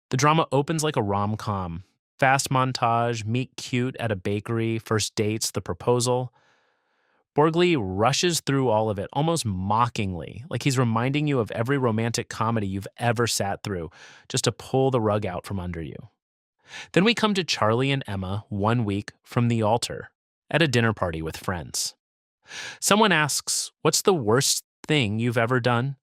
The drama opens like a rom-com. Fast montage, meet cute at a bakery, first dates, the proposal. Borgli rushes through all of it almost mockingly, like he's reminding you of every romantic comedy you've ever sat through, just to pull the rug out from under you. Then we come to Charlie and Emma 1 week from the altar at a dinner party with friends. Someone asks, "What's the worst thing you've ever done?"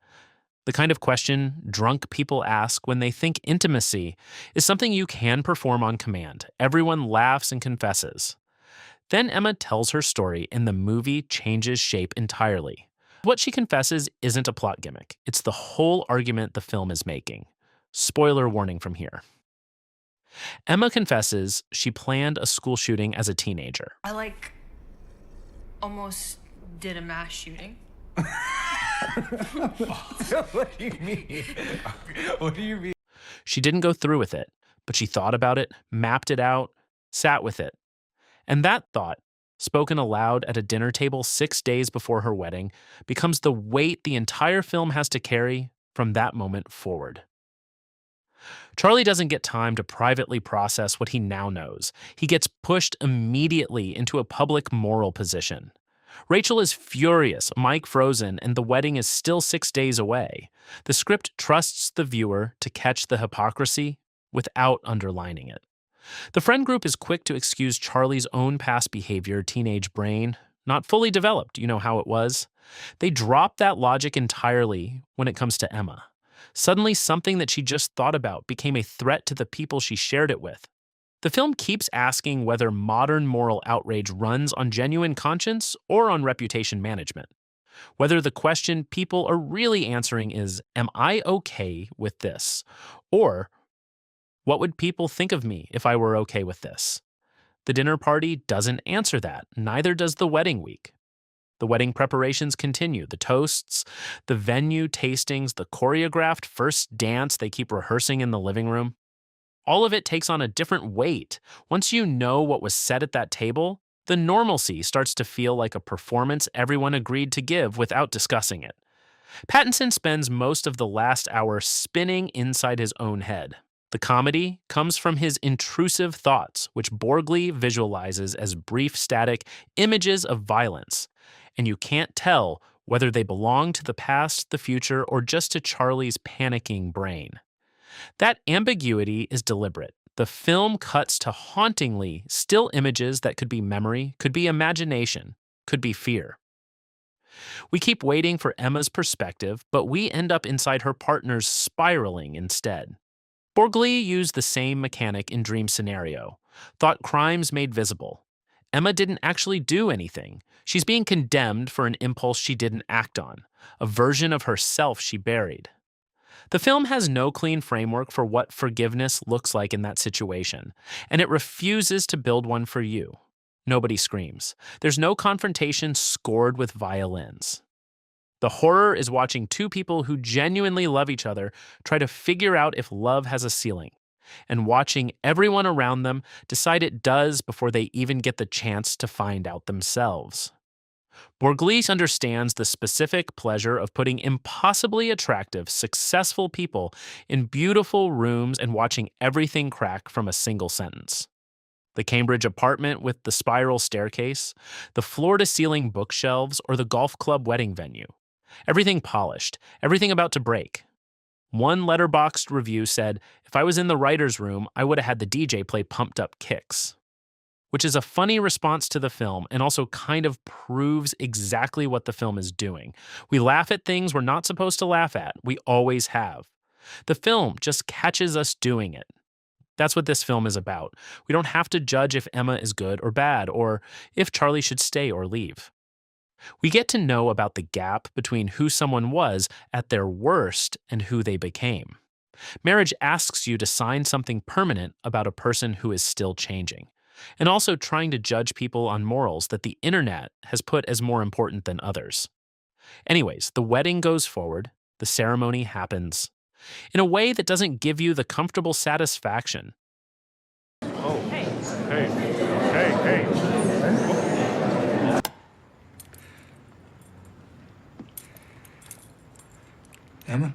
The kind of question drunk people ask when they think intimacy is something you can perform on command. Everyone laughs and confesses. Then Emma tells her story, and the movie changes shape entirely. What she confesses isn't a plot gimmick, it's the whole argument the film is making. Spoiler warning from here. Emma confesses she planned a school shooting as a teenager. I almost did a mass shooting. What do you mean? What do you mean? She didn't go through with it, but she thought about it, mapped it out, sat with it. And that thought, spoken aloud at a dinner table 6 days before her wedding, becomes the weight the entire film has to carry from that moment forward. Charlie doesn't get time to privately process what he now knows. He gets pushed immediately into a public moral position. Rachel is furious, Mike frozen, and the wedding is still 6 days away. The script trusts the viewer to catch the hypocrisy without underlining it. The friend group is quick to excuse Charlie's own past behavior, teenage brain, not fully developed, you know how it was. They drop that logic entirely when it comes to Emma. Suddenly, something that she just thought about became a threat to the people she shared it with. The film keeps asking whether modern moral outrage runs on genuine conscience or on reputation management. Whether the question people are really answering is, am I okay with this? Or, what would people think of me if I were okay with this? The dinner party doesn't answer that, neither does the wedding week. The wedding preparations continue, the toasts, the venue tastings, the choreographed first dance they keep rehearsing in the living room. All of it takes on a different weight. Once you know what was said at that table, the normalcy starts to feel like a performance everyone agreed to give without discussing it. Pattinson spends most of the last hour spinning inside his own head. The comedy comes from his intrusive thoughts, which Borgli visualizes as brief static images of violence, and you can't tell whether they belong to the past, the future, or just to Charlie's panicking brain. That ambiguity is deliberate. The film cuts to hauntingly still images that could be memory, could be imagination, could be fear. We keep waiting for Emma's perspective, but we end up inside her partner's spiraling instead. Borgli used the same mechanic in Dream Scenario, thought crimes made visible. Emma didn't actually do anything. She's being condemned for an impulse she didn't act on, a version of herself she buried. The film has no clean framework for what forgiveness looks like in that situation, and it refuses to build one for you. Nobody screams. There's no confrontation scored with violins. The horror is watching two people who genuinely love each other try to figure out if love has a ceiling, and watching everyone around them decide it does before they even get the chance to find out themselves. Borgli understands the specific pleasure of putting impossibly attractive, successful people in beautiful rooms and watching everything crack from a single sentence. The Cambridge apartment with the spiral staircase, the floor-to-ceiling bookshelves, or the golf club wedding venue. Everything polished, everything about to break. One letterboxed review said, "If I was in the writer's room, I would have had the DJ play pumped up kicks." Which is a funny response to the film and also kind of proves exactly what the film is doing. We laugh at things we're not supposed to laugh at. We always have. The film just catches us doing it. That's what this film is about. We don't have to judge if Emma is good or bad, or if Charlie should stay or leave. We get to know about the gap between who someone was at their worst and who they became. Marriage asks you to sign something permanent about a person who is still changing, and also trying to judge people on morals that the internet has put as more important than others. Anyways, the wedding goes forward, the ceremony happens, in a way that doesn't give you the comfortable satisfaction. Oh, hey. Hey. Emma?